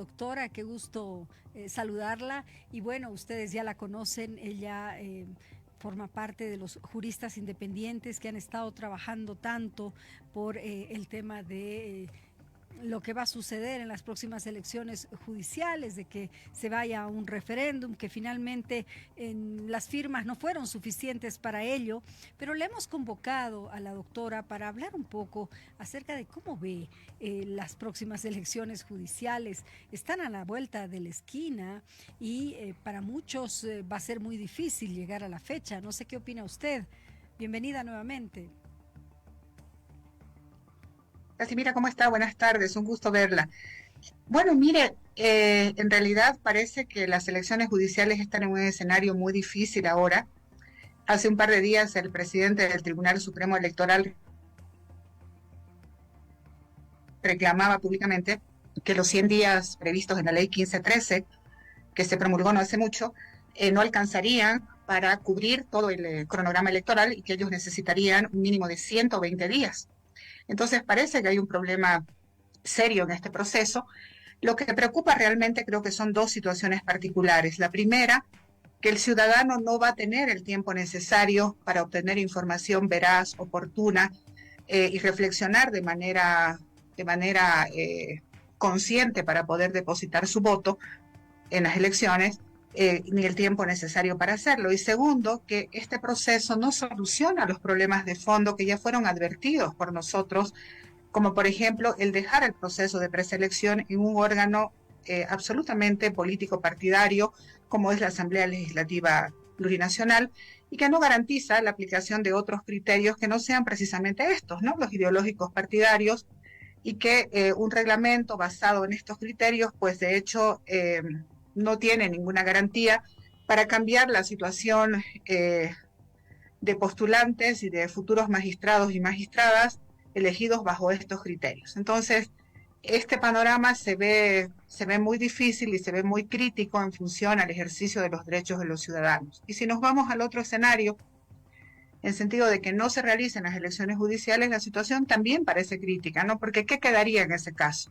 Doctora, qué gusto saludarla. Y bueno, ustedes ya la conocen, ella forma parte de los juristas independientes que han estado trabajando tanto por el tema de lo que va a suceder en las próximas elecciones judiciales, de que se vaya a un referéndum, que finalmente las firmas no fueron suficientes para ello, pero le hemos convocado a la doctora para hablar un poco acerca de cómo ve las próximas elecciones judiciales. Están a la vuelta de la esquina y para muchos va a ser muy difícil llegar a la fecha. No sé qué opina usted. Bienvenida nuevamente. Casimira, ¿cómo está? Buenas tardes, un gusto verla. Bueno, mire, en realidad parece que las elecciones judiciales están en un escenario muy difícil ahora. Hace un par de días el presidente del Tribunal Supremo Electoral reclamaba públicamente que los 100 días previstos en la ley 1513, que se promulgó no hace mucho, no alcanzarían para cubrir todo el cronograma electoral y que ellos necesitarían un mínimo de 120 días. Entonces parece que hay un problema serio en este proceso. Lo que preocupa realmente creo que son dos situaciones particulares. La primera, que el ciudadano no va a tener el tiempo necesario para obtener información veraz, oportuna y reflexionar de manera consciente para poder depositar su voto en las elecciones, ni el tiempo necesario para hacerlo. Y segundo, que este proceso no soluciona los problemas de fondo que ya fueron advertidos por nosotros, como por ejemplo el dejar el proceso de preselección en un órgano absolutamente político partidario, como es la Asamblea Legislativa Plurinacional, y que no garantiza la aplicación de otros criterios que no sean precisamente estos, ¿no? Los ideológicos partidarios, y que un reglamento basado en estos criterios, pues de hecho no tiene ninguna garantía para cambiar la situación de postulantes y de futuros magistrados y magistradas elegidos bajo estos criterios. Entonces, este panorama se ve muy difícil y se ve muy crítico en función al ejercicio de los derechos de los ciudadanos. Y si nos vamos al otro escenario, en sentido de que no se realicen las elecciones judiciales, la situación también parece crítica, ¿no? Porque ¿qué quedaría en ese caso?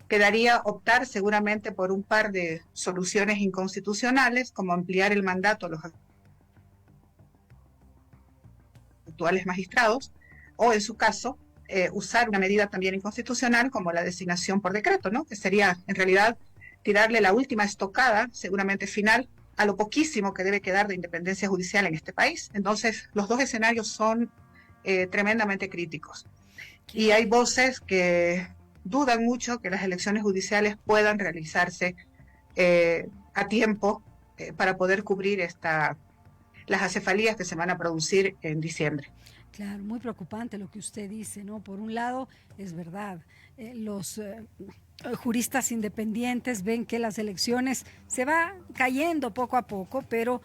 Quedaría optar seguramente por un par de soluciones inconstitucionales, como ampliar el mandato a los actuales magistrados, o en su caso, usar una medida también inconstitucional como la designación por decreto, ¿no? Que sería en realidad tirarle la última estocada, seguramente final, a lo poquísimo que debe quedar de independencia judicial en este país. Entonces, los dos escenarios son tremendamente críticos. Y hay ¿Qué, voces que dudan mucho que las elecciones judiciales puedan realizarse a tiempo para poder cubrir las acefalías que se van a producir en diciembre? Claro, muy preocupante lo que usted dice, ¿no? Por un lado, es verdad, los juristas independientes ven que las elecciones se va cayendo poco a poco, pero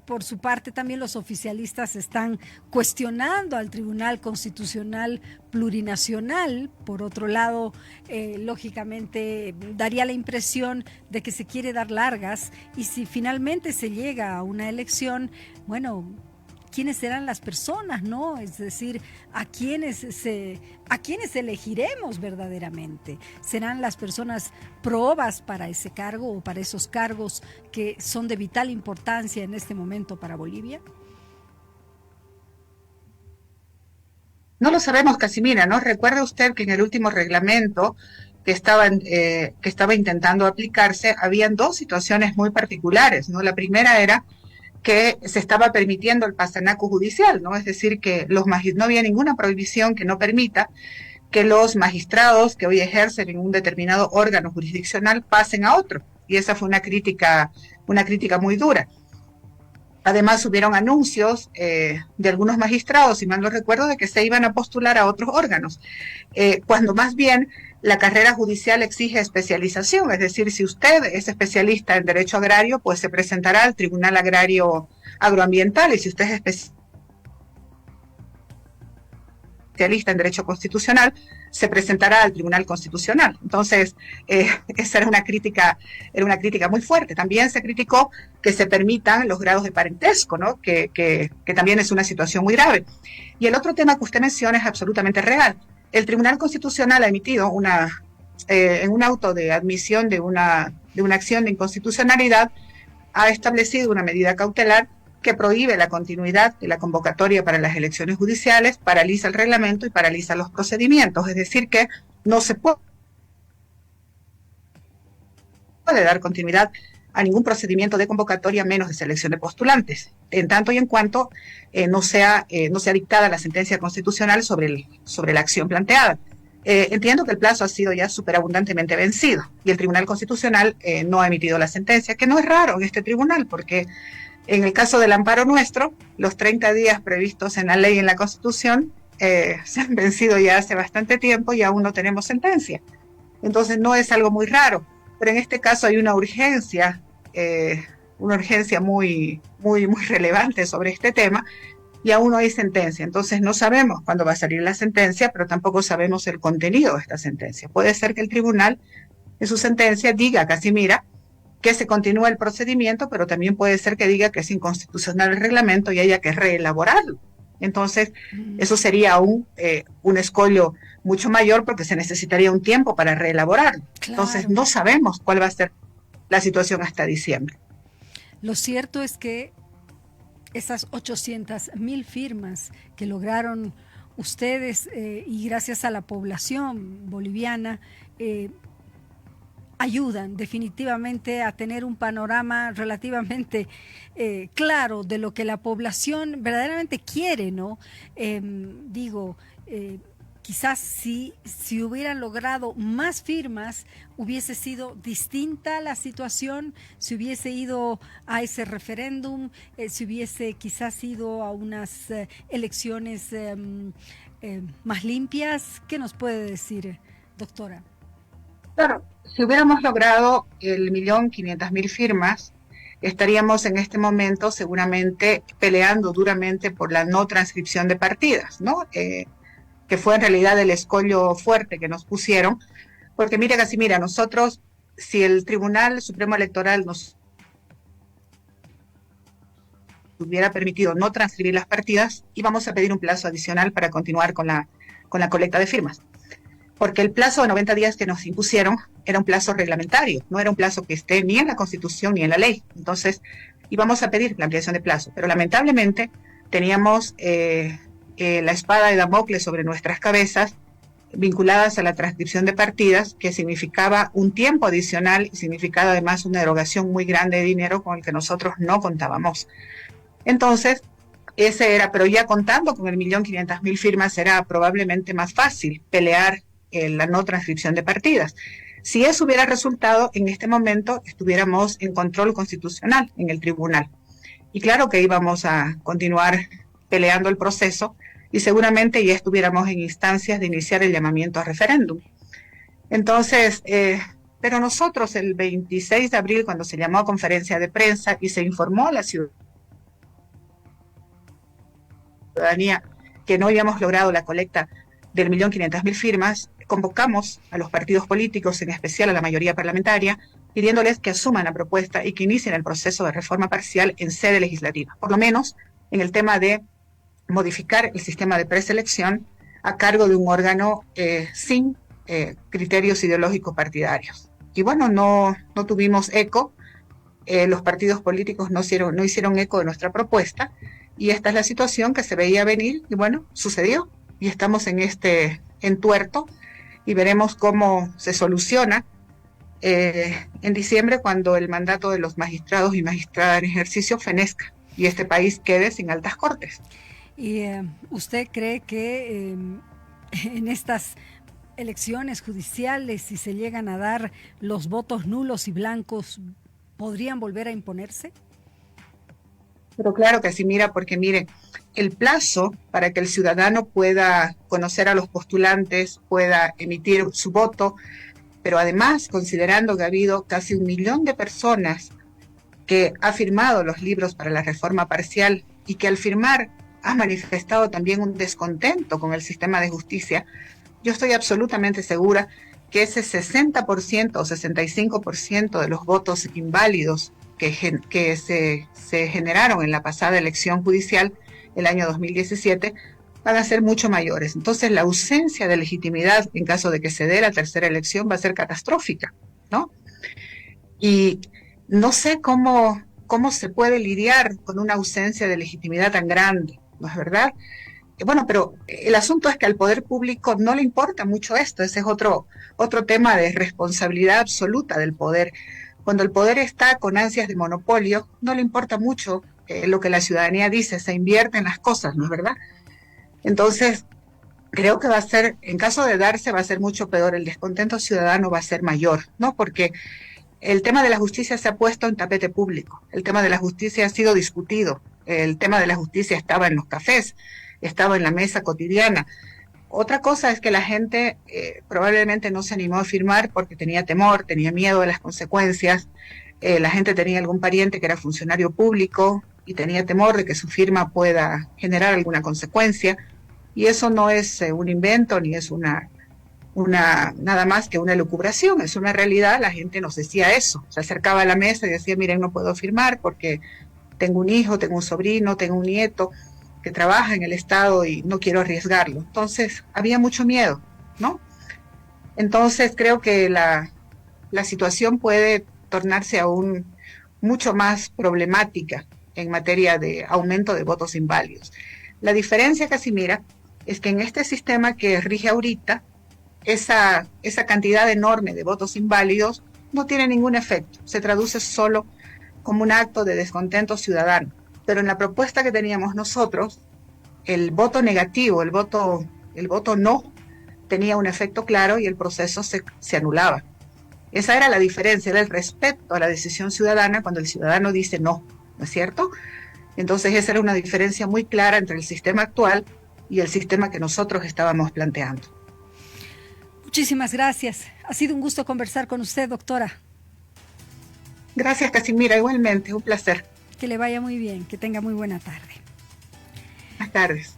por su parte también los oficialistas están cuestionando al Tribunal Constitucional Plurinacional. Por otro lado, lógicamente daría la impresión de que se quiere dar largas y si finalmente se llega a una elección, bueno, quiénes serán las personas, ¿no? Es decir, a quiénes elegiremos verdaderamente. ¿Serán las personas probas para ese cargo o para esos cargos que son de vital importancia en este momento para Bolivia? No lo sabemos, Casimira, ¿no? Recuerde usted que en el último reglamento que estaba intentando aplicarse, habían dos situaciones muy particulares, ¿no? La primera era que se estaba permitiendo el pasanaco judicial, ¿no? Es decir, que no había ninguna prohibición que no permita que los magistrados que hoy ejercen en un determinado órgano jurisdiccional pasen a otro. Y esa fue una crítica muy dura. Además, hubieron anuncios de algunos magistrados, si mal no recuerdo, de que se iban a postular a otros órganos, cuando más bien la carrera judicial exige especialización, es decir, si usted es especialista en derecho agrario, pues se presentará al Tribunal Agrario Agroambiental, y si usted es especialista en derecho constitucional, se presentará al Tribunal Constitucional. Entonces, esa era una crítica muy fuerte. También se criticó que se permitan los grados de parentesco, ¿no? Que también es una situación muy grave. Y el otro tema que usted menciona es absolutamente real. El Tribunal Constitucional ha emitido en un auto de admisión de una acción de inconstitucionalidad, ha establecido una medida cautelar que prohíbe la continuidad de la convocatoria para las elecciones judiciales, paraliza el reglamento y paraliza los procedimientos. Es decir, que no se puede dar continuidad a ningún procedimiento de convocatoria menos de selección de postulantes, en tanto y en cuanto no sea dictada la sentencia constitucional sobre la acción planteada. Entiendo que el plazo ha sido ya superabundantemente vencido y el Tribunal Constitucional no ha emitido la sentencia, que no es raro en este tribunal, porque en el caso del amparo nuestro, los 30 días previstos en la ley y en la Constitución se han vencido ya hace bastante tiempo y aún no tenemos sentencia. Entonces no es algo muy raro, pero en este caso hay una urgencia muy, muy, muy relevante sobre este tema, y aún no hay sentencia. Entonces no sabemos cuándo va a salir la sentencia, pero tampoco sabemos el contenido de esta sentencia. Puede ser que el tribunal en su sentencia diga, casi mira, que se continúa el procedimiento, pero también puede ser que diga que es inconstitucional el reglamento y haya que reelaborarlo. Entonces, eso sería aún un escollo mucho mayor, porque se necesitaría un tiempo para reelaborarlo. Claro. Entonces, no sabemos cuál va a ser la situación hasta diciembre. Lo cierto es que esas 800,000 firmas que lograron ustedes y gracias a la población boliviana ayudan definitivamente a tener un panorama relativamente claro de lo que la población verdaderamente quiere, ¿no? Quizás si hubieran logrado más firmas, hubiese sido distinta la situación, si hubiese ido a ese referéndum, si hubiese quizás ido a unas elecciones más limpias. ¿Qué nos puede decir, doctora? Claro, si hubiéramos logrado el 1.500.000 firmas, estaríamos en este momento seguramente peleando duramente por la no transcripción de partidas, ¿no? Que fue en realidad el escollo fuerte que nos pusieron, porque mira, Casimira, nosotros, si el Tribunal Supremo Electoral nos hubiera permitido no transcribir las partidas, íbamos a pedir un plazo adicional para continuar con la colecta de firmas, porque el plazo de 90 días que nos impusieron era un plazo reglamentario, no era un plazo que esté ni en la Constitución ni en la ley. Entonces íbamos a pedir la ampliación de plazo, pero lamentablemente teníamos la espada de Damocles sobre nuestras cabezas, vinculadas a la transcripción de partidas, que significaba un tiempo adicional y significaba además una erogación muy grande de dinero con el que nosotros no contábamos. Entonces, ese era, pero ya contando con el 1.500.000 firmas era probablemente más fácil pelear la no transcripción de partidas. Si eso hubiera resultado, en este momento estuviéramos en control constitucional en el tribunal. Y claro que íbamos a continuar peleando el proceso y seguramente ya estuviéramos en instancias de iniciar el llamamiento a referéndum. Entonces, pero nosotros el 26 de abril, cuando se llamó a conferencia de prensa y se informó a la ciudadanía que no habíamos logrado la colecta del 1.500.000 firmas, convocamos a los partidos políticos, en especial a la mayoría parlamentaria, pidiéndoles que asuman la propuesta y que inicien el proceso de reforma parcial en sede legislativa, por lo menos en el tema de modificar el sistema de preselección a cargo de un órgano sin criterios ideológicos partidarios. Y bueno, no tuvimos eco, los partidos políticos no hicieron eco de nuestra propuesta, y esta es la situación que se veía venir, y bueno, sucedió, y estamos en este entuerto, y veremos cómo se soluciona en diciembre, cuando el mandato de los magistrados y magistradas en ejercicio fenezca, y este país quede sin altas cortes. ¿Y usted cree que en estas elecciones judiciales, si se llegan a dar los votos nulos y blancos, podrían volver a imponerse? Pero claro que sí, mira, porque mire, el plazo para que el ciudadano pueda conocer a los postulantes, pueda emitir su voto, pero además, considerando que ha habido casi 1 millón de personas que ha firmado los libros para la reforma parcial y que al firmar ha manifestado también un descontento con el sistema de justicia, yo estoy absolutamente segura que ese 60% o 65% de los votos inválidos que se generaron en la pasada elección judicial el año 2017 van a ser mucho mayores. Entonces, la ausencia de legitimidad en caso de que se dé la tercera elección va a ser catastrófica, ¿no? Y no sé cómo se puede lidiar con una ausencia de legitimidad tan grande, ¿no es verdad? Bueno, pero el asunto es que al poder público no le importa mucho esto. Ese es otro tema de responsabilidad absoluta del poder. Cuando el poder está con ansias de monopolio, no le importa mucho lo que la ciudadanía dice, se invierte en las cosas, ¿no es verdad? Entonces, creo que va a ser, en caso de darse, va a ser mucho peor. El descontento ciudadano va a ser mayor, ¿no? Porque el tema de la justicia se ha puesto en tapete público. El tema de la justicia ha sido discutido. El tema de la justicia estaba en los cafés, estaba en la mesa cotidiana. Otra cosa es que la gente probablemente no se animó a firmar porque tenía temor, tenía miedo de las consecuencias. La gente tenía algún pariente que era funcionario público y tenía temor de que su firma pueda generar alguna consecuencia. Y eso no es un invento ni es nada más que una elucubración, es una realidad. La gente nos decía eso, se acercaba a la mesa y decía, miren, no puedo firmar porque tengo un hijo, tengo un sobrino, tengo un nieto que trabaja en el Estado y no quiero arriesgarlo. Entonces, había mucho miedo, ¿no? Entonces, creo que la situación puede tornarse aún mucho más problemática en materia de aumento de votos inválidos. La diferencia, Casimira, es que en este sistema que rige ahorita, esa cantidad enorme de votos inválidos no tiene ningún efecto, se traduce solo como un acto de descontento ciudadano. Pero en la propuesta que teníamos nosotros, el voto negativo, el voto no, tenía un efecto claro y el proceso se anulaba. Esa era la diferencia, era el respeto a la decisión ciudadana cuando el ciudadano dice no, ¿no es cierto? Entonces esa era una diferencia muy clara entre el sistema actual y el sistema que nosotros estábamos planteando. Muchísimas gracias. Ha sido un gusto conversar con usted, doctora. Gracias, Casimira, igualmente, un placer. Que le vaya muy bien, que tenga muy buena tarde. Buenas tardes.